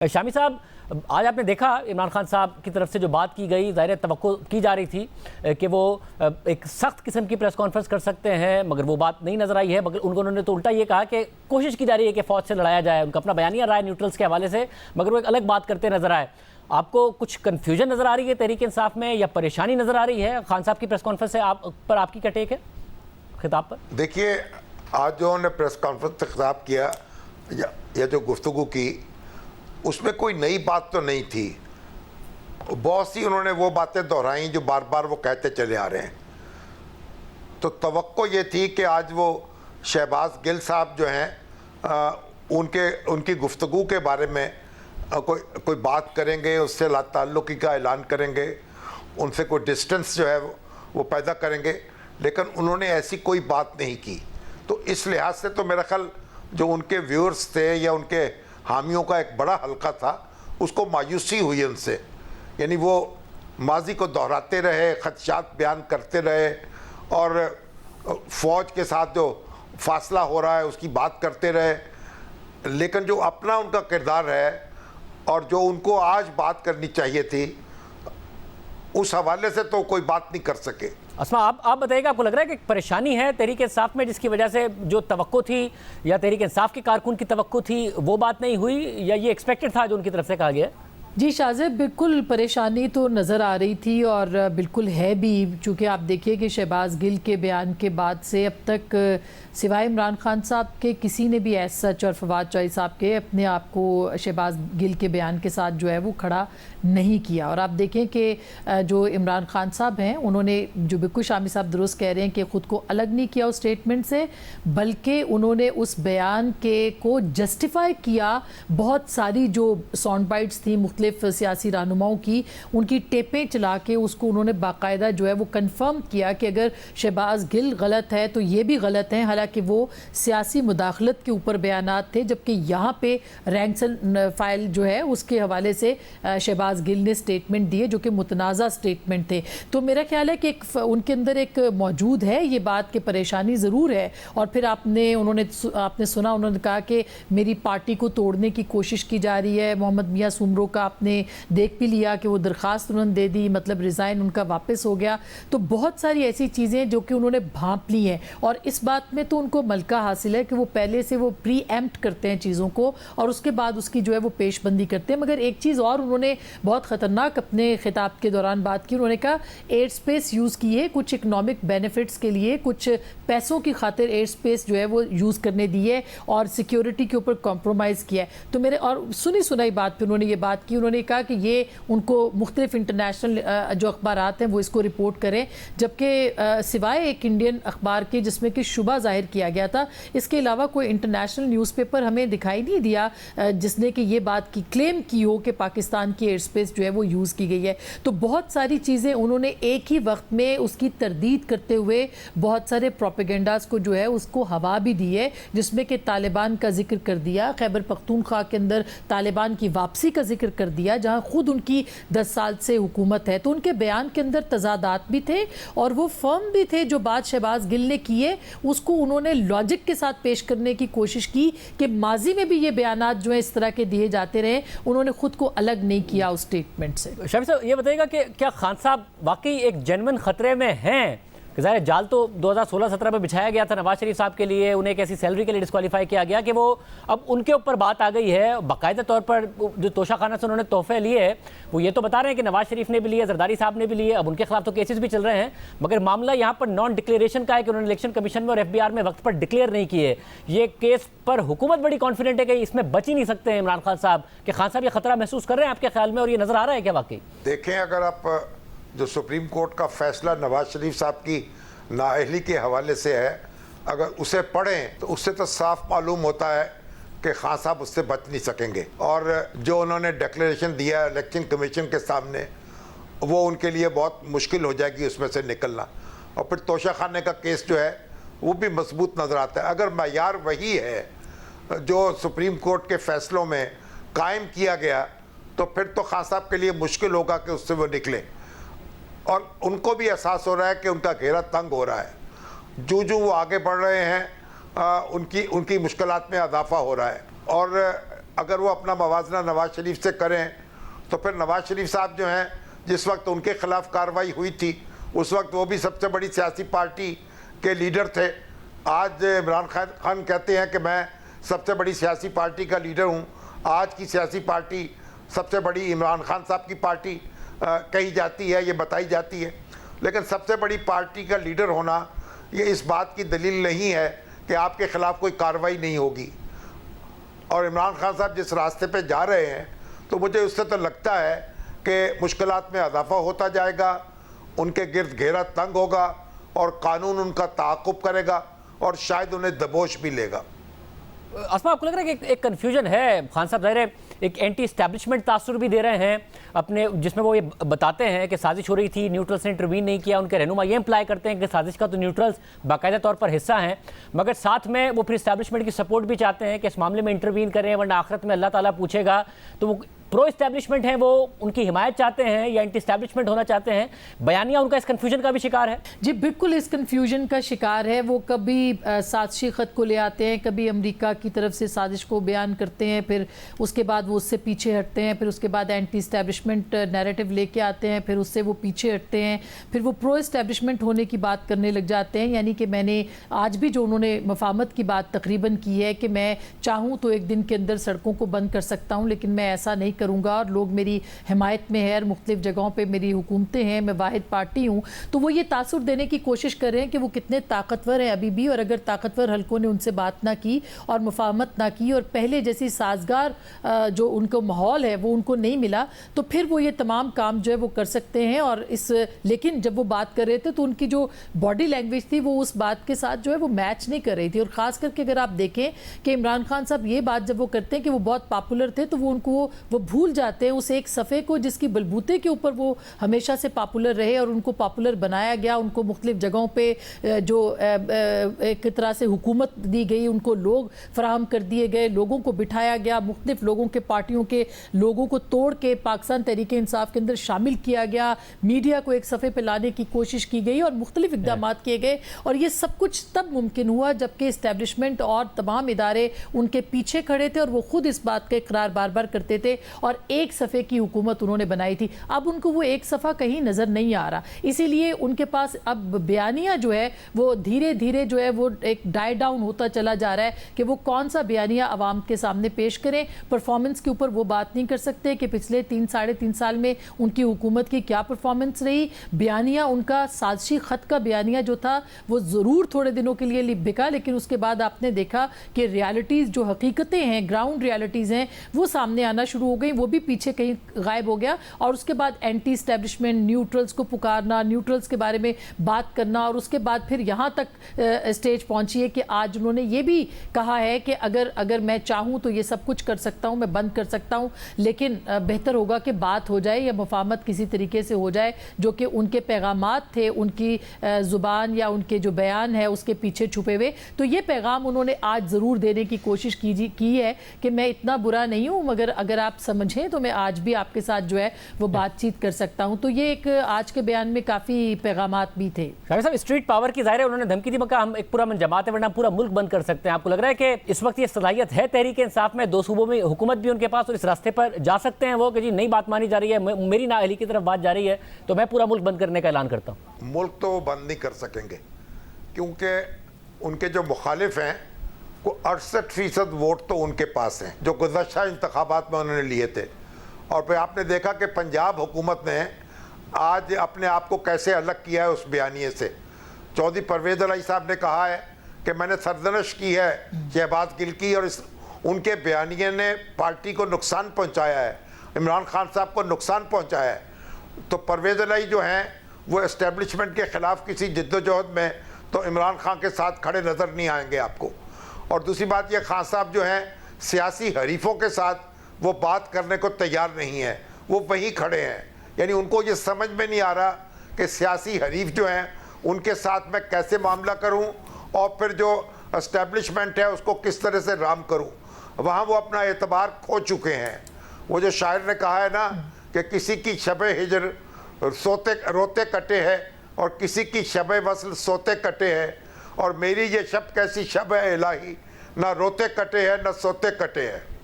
شامی صاحب، آج آپ نے دیکھا عمران خان صاحب کی طرف سے جو بات کی گئی، ظاہر توقع کی جا رہی تھی کہ وہ ایک سخت قسم کی پریس کانفرنس کر سکتے ہیں، مگر وہ بات نہیں نظر آئی ہے۔ مگر انہوں نے تو الٹا یہ کہا کہ کوشش کی جا رہی ہے کہ فوج سے لڑایا جائے، ان کا اپنا بیانیہ رہا ہے نیوٹرلز کے حوالے سے، مگر وہ ایک الگ بات کرتے نظر آئے۔ آپ کو کچھ کنفیوژن نظر آ رہی ہے تحریک انصاف میں، یا پریشانی نظر آ رہی ہے خان صاحب کی پریس کانفرنس سے؟ آپ کی کیا ٹیک ہے خطاب پر؟ دیکھیے، آج جو انہوں نے پریس کانفرنس سے خطاب کیا یا جو گفتگو کی، اس میں کوئی نئی بات تو نہیں تھی۔ بہت سی انہوں نے وہ باتیں دہرائیں جو بار بار وہ کہتے چلے آ رہے ہیں۔ تو توقع یہ تھی کہ آج وہ شہباز گل صاحب جو ہیں ان کی گفتگو کے بارے میں کوئی بات کریں گے، اس سے لا تعلقی کا اعلان کریں گے، ان سے کوئی ڈسٹنس جو ہے وہ پیدا کریں گے، لیکن انہوں نے ایسی کوئی بات نہیں کی۔ تو اس لحاظ سے تو میرا خیال جو ان کے ویورز تھے یا ان کے حامیوں کا ایک بڑا حلقہ تھا، اس کو مایوسی ہوئی ان سے۔ یعنی وہ ماضی کو دہراتے رہے، خدشات بیان کرتے رہے، اور فوج کے ساتھ جو فاصلہ ہو رہا ہے اس کی بات کرتے رہے، لیکن جو اپنا ان کا کردار ہے اور جو ان کو آج بات کرنی چاہیے تھی، اس حوالے سے تو کوئی بات نہیں کر سکے۔ اسما، آپ بتائیے گا، آپ کو لگ رہا ہے کہ پریشانی ہے تحریک انصاف میں، جس کی وجہ سے جو توقع تھی یا تحریک انصاف کے کارکن کی توقع تھی وہ بات نہیں ہوئی، یا یہ ایکسپیکٹڈ تھا جو ان کی طرف سے کہا گیا ہے؟ جی شاہزیب، بالکل پریشانی تو نظر آ رہی تھی اور بالکل ہے بھی، چونکہ آپ دیکھیے کہ شہباز گل کے بیان کے بعد سے اب تک سوائے عمران خان صاحب کے کسی نے بھی ایس سچ اور فواد چوہدری صاحب کے اپنے آپ کو شہباز گل کے بیان کے ساتھ جو ہے وہ کھڑا نہیں کیا۔ اور آپ دیکھیں کہ جو عمران خان صاحب ہیں، انہوں نے جو بالکل شامی صاحب درست کہہ رہے ہیں کہ خود کو الگ نہیں کیا اس سٹیٹمنٹ سے، بلکہ انہوں نے اس بیان کو جسٹیفائی کیا۔ بہت ساری جو ساؤنڈ بائٹس تھیں مختلف سیاسی رہنماؤں کی، ان کی ٹیپیں چلا کے اس کو انہوں نے باقاعدہ جو ہے وہ کنفرم کیا کہ اگر شہباز گل غلط ہے تو یہ بھی غلط ہیں، حالانکہ وہ سیاسی مداخلت کے اوپر بیانات تھے، جبکہ یہاں پہ رینکس اینڈ فائل جو ہے اس کے حوالے سے شہباز گل نے سٹیٹمنٹ دیے جو کہ متنازع سٹیٹمنٹ تھے۔ تو میرا خیال ہے کہ ان کے اندر ایک موجود ہے یہ بات کہ پریشانی ضرور ہے۔ اور پھر آپ نے سنا، انہوں نے کہا کہ میری پارٹی کو توڑنے کی کوشش کی جا رہی ہے۔ محمد میاں سومرو کا آپ نے دیکھ بھی لیا کہ وہ درخواست انہوں نے دے دی، مطلب ریزائن ان کا واپس ہو گیا۔ تو بہت ساری ایسی چیزیں جو کہ انہوں نے بھانپ لی ہیں، اور اس بات میں تو ان کو ملکہ حاصل ہے کہ وہ پہلے سے وہ پری ایمپٹ کرتے ہیں چیزوں کو، اور اس کے بعد اس کی جو ہے وہ پیش بندی کرتے ہیں۔ مگر ایک چیز اور انہوں نے بہت خطرناک اپنے خطاب کے دوران بات کی، انہوں نے کہا ایئر سپیس یوز کیے کچھ اکنامک بینیفٹس کے لیے، کچھ پیسوں کی خاطر ایئر سپیس جو ہے وہ یوز کرنے دی ہے اور سیکیورٹی کے اوپر کمپرومائز کیا ہے۔ تو میرے اور سنی سنائی بات پہ انہوں نے یہ بات کی، انہوں نے کہا کہ یہ ان کو مختلف انٹرنیشنل جو اخبارات ہیں وہ اس کو رپورٹ کریں، جبکہ سوائے ایک انڈین اخبار کے جس میں کہ شبہ ظاہر کیا گیا تھا، اس کے علاوہ کوئی انٹرنیشنل نیوز پیپر ہمیں دکھائی نہیں دیا جس نے کہ یہ بات کی کلیم کی ہو کہ پاکستان کی ایئر سپیس جو ہے وہ یوز کی گئی ہے۔ تو بہت ساری چیزیں انہوں نے ایک ہی وقت میں اس کی تردید کرتے ہوئے بہت سارے پروپیگنڈاز کو جو ہے اس کو ہوا بھی دی ہے، جس میں کہ طالبان کا ذکر کر دیا، خیبر پختونخوا کے اندر طالبان کی واپسی کا ذکر کر دیا جہاں خود ان کی 10 سال سے حکومت ہے۔ تو ان کے بیان کے اندر تضادات بھی تھے اور وہ فرم بھی تھے۔ جو بات شہباز گل نے کی ہے اس کو انہوں نے لاجک کے ساتھ پیش کرنے کی کوشش کی کہ ماضی میں بھی یہ بیانات جو ہیں اس طرح کے دیے جاتے رہے، انہوں نے خود کو الگ نہیں کیا اس سٹیٹمنٹ سے۔ شامی صاحب، یہ بتائیے گا کہ کیا خان صاحب واقعی ایک جینوئن خطرے میں ہیں؟ ظاہر جال تو 2016-17 میں بچھایا گیا تھا نواز شریف صاحب کے لیے، انہیں ایک ایسی سیلری کے لیے ڈسکوالیفائی کیا گیا کہ وہ اب ان کے اوپر بات آ گئی ہے۔ باقاعدہ طور پر جو توشہ خانہ سے انہوں نے تحفے لیے ہیں وہ یہ تو بتا رہے ہیں کہ نواز شریف نے بھی لیے، زرداری صاحب نے بھی لیے، اب ان کے خلاف تو کیسز بھی چل رہے ہیں، مگر معاملہ یہاں پر نان ڈکلیریشن کا ہے کہ انہوں نے الیکشن کمیشن میں اور FBR میں وقت پر ڈکلیئر نہیں کیے۔ یہ کیس پر حکومت بڑی کانفیڈنٹ ہے کہ اس میں بچ ہی نہیں سکتے ہیں عمران خان صاحب، کہ خان صاحب یہ خطرہ محسوس کر رہے ہیں آپ کے خیال میں، اور یہ نظر آ رہا ہے کیا واقعی؟ دیکھیں، اگر آپ جو سپریم کورٹ کا فیصلہ نواز شریف صاحب کی نااہلی کے حوالے سے ہے، اگر اسے پڑھیں تو اس سے تو صاف معلوم ہوتا ہے کہ خان صاحب اس سے بچ نہیں سکیں گے، اور جو انہوں نے ڈکلیریشن دیا الیکشن کمیشن کے سامنے وہ ان کے لیے بہت مشکل ہو جائے گی اس میں سے نکلنا۔ اور پھر توشہ خانے کا کیس جو ہے وہ بھی مضبوط نظر آتا ہے۔ اگر معیار وہی ہے جو سپریم کورٹ کے فیصلوں میں قائم کیا گیا تو پھر تو خان صاحب کے لیے مشکل ہوگا کہ اس سے وہ نکلیں، اور ان کو بھی احساس ہو رہا ہے کہ ان کا گھیرا تنگ ہو رہا ہے۔ جو وہ آگے بڑھ رہے ہیں ان کی مشکلات میں اضافہ ہو رہا ہے، اور اگر وہ اپنا موازنہ نواز شریف سے کریں تو پھر نواز شریف صاحب جو ہیں جس وقت ان کے خلاف کارروائی ہوئی تھی اس وقت وہ بھی سب سے بڑی سیاسی پارٹی کے لیڈر تھے. آج عمران خان کہتے ہیں کہ میں سب سے بڑی سیاسی پارٹی کا لیڈر ہوں. آج کی سیاسی پارٹی سب سے بڑی عمران خان صاحب کی پارٹی کہی جاتی ہے, یہ بتائی جاتی ہے. لیکن سب سے بڑی پارٹی کا لیڈر ہونا یہ اس بات کی دلیل نہیں ہے کہ آپ کے خلاف کوئی کارروائی نہیں ہوگی. اور عمران خان صاحب جس راستے پہ جا رہے ہیں تو مجھے اس سے تو لگتا ہے کہ مشکلات میں اضافہ ہوتا جائے گا, ان کے گرد گھیرا تنگ ہوگا اور قانون ان کا تعاقب کرے گا اور شاید انہیں دبوچ بھی لے گا. اسما, آپ کو لگ رہا ہے کہ ایک کنفیوژن ہے خان صاحب؟ ظاہر ہے ایک اینٹی اسٹیبلشمنٹ تاثر بھی دے رہے ہیں اپنے, جس میں وہ یہ بتاتے ہیں کہ سازش ہو رہی تھی, نیوٹرلز نے انٹروین نہیں کیا. ان کے رہنما یہ امپلائی کرتے ہیں کہ سازش کا تو نیوٹرلز باقاعدہ طور پر حصہ ہیں, مگر ساتھ میں وہ پھر اسٹیبلشمنٹ کی سپورٹ بھی چاہتے ہیں کہ اس معاملے میں انٹروین کریں ورنہ آخرت میں اللہ تعالیٰ پوچھے گا. تو وہ پرو اسٹیبلشمنٹ ہیں, وہ ان کی حمایت چاہتے ہیں یا انٹی اسٹیبلشمنٹ ہونا چاہتے ہیں؟ بیانیہ ان کا اس کنفیوژن کا بھی شکار ہے. جی بالکل اس کنفیوژن کا شکار ہے. وہ کبھی سازشی خط کو لے آتے ہیں, کبھی امریکہ کی طرف سے سازش کو بیان کرتے ہیں, پھر اس کے بعد وہ اس سے پیچھے ہٹتے ہیں, پھر اس کے بعد اینٹی اسٹیبلشمنٹ نیریٹو لے کے آتے ہیں, پھر اس سے وہ پیچھے ہٹتے ہیں, پھر وہ پرو اسٹیبلشمنٹ ہونے کی بات کرنے لگ جاتے ہیں. یعنی کہ میں نے آج بھی جو انہوں نے مفاہمت کی بات تقریباً کی ہے کہ میں چاہوں تو ایک دن کے اندر سڑکوں کو بند کر سکتا ہوں, لیکن میں ایسا نہیں کروں گا, اور لوگ میری حمایت میں ہے اور مختلف جگہوں پہ میری حکومتیں ہیں, میں واحد پارٹی ہوں. تو وہ یہ تاثر دینے کی کوشش کر رہے ہیں کہ وہ کتنے طاقتور ہیں ابھی بھی, اور اگر طاقتور حلقوں نے ان سے بات نہ کی اور مفاہمت نہ کی اور پہلے جیسی سازگار جو ان کو ماحول ہے وہ ان کو نہیں ملا, تو پھر وہ یہ تمام کام جو ہے وہ کر سکتے ہیں. اور لیکن جب وہ بات کر رہے تھے تو ان کی جو باڈی لینگویج تھی وہ اس بات کے ساتھ جو ہے وہ میچ نہیں کر رہی تھی. اور خاص کر کے اگر آپ دیکھیں کہ عمران خان صاحب یہ بات جب وہ کرتے ہیں کہ وہ بہت پاپولر تھے, تو وہ ان کو وہ بھول جاتے ہیں اس ایک صفحے کو جس کی بلبوتے کے اوپر وہ ہمیشہ سے پاپولر رہے اور ان کو پاپولر بنایا گیا. ان کو مختلف جگہوں پہ جو ایک طرح سے حکومت دی گئی, ان کو لوگ فراہم کر دیے گئے, لوگوں کو بٹھایا گیا, مختلف لوگوں کے پارٹیوں کے لوگوں کو توڑ کے پاکستان تحریک انصاف کے اندر شامل کیا گیا, میڈیا کو ایک صفحے پہ لانے کی کوشش کی گئی اور مختلف اقدامات کیے گئے. اور یہ سب کچھ تب ممکن ہوا جبکہ اسٹیبلشمنٹ اور تمام ادارے ان کے پیچھے کھڑے تھے اور وہ خود اس بات کا اقرار بار بار کرتے تھے اور ایک صفحے کی حکومت انہوں نے بنائی تھی. اب ان کو وہ ایک صفحہ کہیں نظر نہیں آ رہا, اسی لیے ان کے پاس اب بیانیہ جو ہے وہ دھیرے دھیرے جو ہے وہ ایک ڈائی ڈاؤن ہوتا چلا جا رہا ہے کہ وہ کون سا بیانیہ عوام کے سامنے پیش کریں. پرفارمنس کے اوپر وہ بات نہیں کر سکتے کہ پچھلے 3-3.5 سال میں ان کی حکومت کی کیا پرفارمنس رہی. بیانیہ ان کا سازشی خط کا بیانیہ جو تھا وہ ضرور تھوڑے دنوں کے لیے بکا, لیکن اس کے بعد آپ نے دیکھا کہ ریالٹیز جو حقیقتیں ہیں, گراؤنڈ ریالٹیز ہیں, وہ سامنے آنا شروع ہو گئی, وہ بھی پیچھے کہیں غائب ہو گیا. اور اس کے بعد اینٹی اسٹیبلشمنٹ, نیوٹرلز کو پکارنا, نیوٹرلز کے بارے میں بات کرنا, اور اس کے بعد پھر یہاں تک اسٹیج پہنچی ہے کہ آج انہوں نے یہ بھی کہا ہے کہ اگر میں چاہوں تو یہ سب کچھ کر سکتا ہوں, میں بند کر سکتا ہوں, لیکن بہتر ہوگا کہ بات ہو جائے یا مفاہمت کسی طریقے سے ہو جائے. جو کہ ان کے پیغامات تھے, ان کی زبان یا ان کے جو بیان ہے اس کے پیچھے چھپے ہوئے, تو یہ پیغام انہوں نے آج ضرور دینے کی کوشش کی ہے کہ میں اتنا برا نہیں ہوں, مگر اگر آپ سمجھیں تو میں آج بھی آپ کے ساتھ جو ہے وہ بات چیت کر سکتا ہوں. تو یہ ایک آج کے بیان میں کافی پیغامات بھی تھے. شاہد صاحب, اسٹریٹ پاور کی ظاہر ہے انہوں نے دھمکی دی, مگر ہم ایک پورا من جماعت ہے ورنہ پورا ملک بند کر سکتے ہیں. آپ کو لگ رہا ہے کہ اس وقت یہ صلاحیت ہے تحریک انصاف میں, 2 صوبوں میں حکومت بھی ان کے پاس, اور اس راستے پر جا سکتے ہیں وہ کہ جی نئی بات مانی جا رہی ہے, میری نااہلی کی طرف بات جا رہی ہے تو میں پورا ملک بند کرنے کا اعلان کرتا ہوں؟ ملک تو وہ بند نہیں کر سکیں گے, کیونکہ ان کے جو مخالف ہیں وہ 68% ووٹ تو ان کے پاس ہیں جو گزشتہ انتخابات میں انہوں نے لیے تھے. اور پھر آپ نے دیکھا کہ پنجاب حکومت نے آج اپنے آپ کو کیسے الگ کیا ہے اس بیانیے سے. چودھری پرویز الہی صاحب نے کہا ہے کہ میں نے سرزنش کی ہے شہباز گل کی, اور ان کے بیانیے نے پارٹی کو نقصان پہنچایا ہے, عمران خان صاحب کو نقصان پہنچایا ہے. تو پرویز الہی جو ہیں وہ اسٹیبلشمنٹ کے خلاف کسی جد و جہد میں تو عمران خان کے ساتھ کھڑے نظر نہیں آئیں گے آپ کو. اور دوسری بات یہ, خان صاحب جو ہیں سیاسی حریفوں کے ساتھ وہ بات کرنے کو تیار نہیں ہیں, وہ وہیں کھڑے ہیں. یعنی ان کو یہ سمجھ میں نہیں آ رہا کہ سیاسی حریف جو ہیں ان کے ساتھ میں کیسے معاملہ کروں اور پھر جو اسٹیبلشمنٹ ہے اس کو کس طرح سے رام کروں. وہاں وہ اپنا اعتبار کھو چکے ہیں. وہ جو شاعر نے کہا ہے نا کہ کسی کی شب ہجر روتے کٹے ہے اور کسی کی شب وصل سوتے کٹے ہے, اور میری یہ شب کیسی شب ہے الہی, نہ روتے کٹے ہے نہ سوتے کٹے ہے.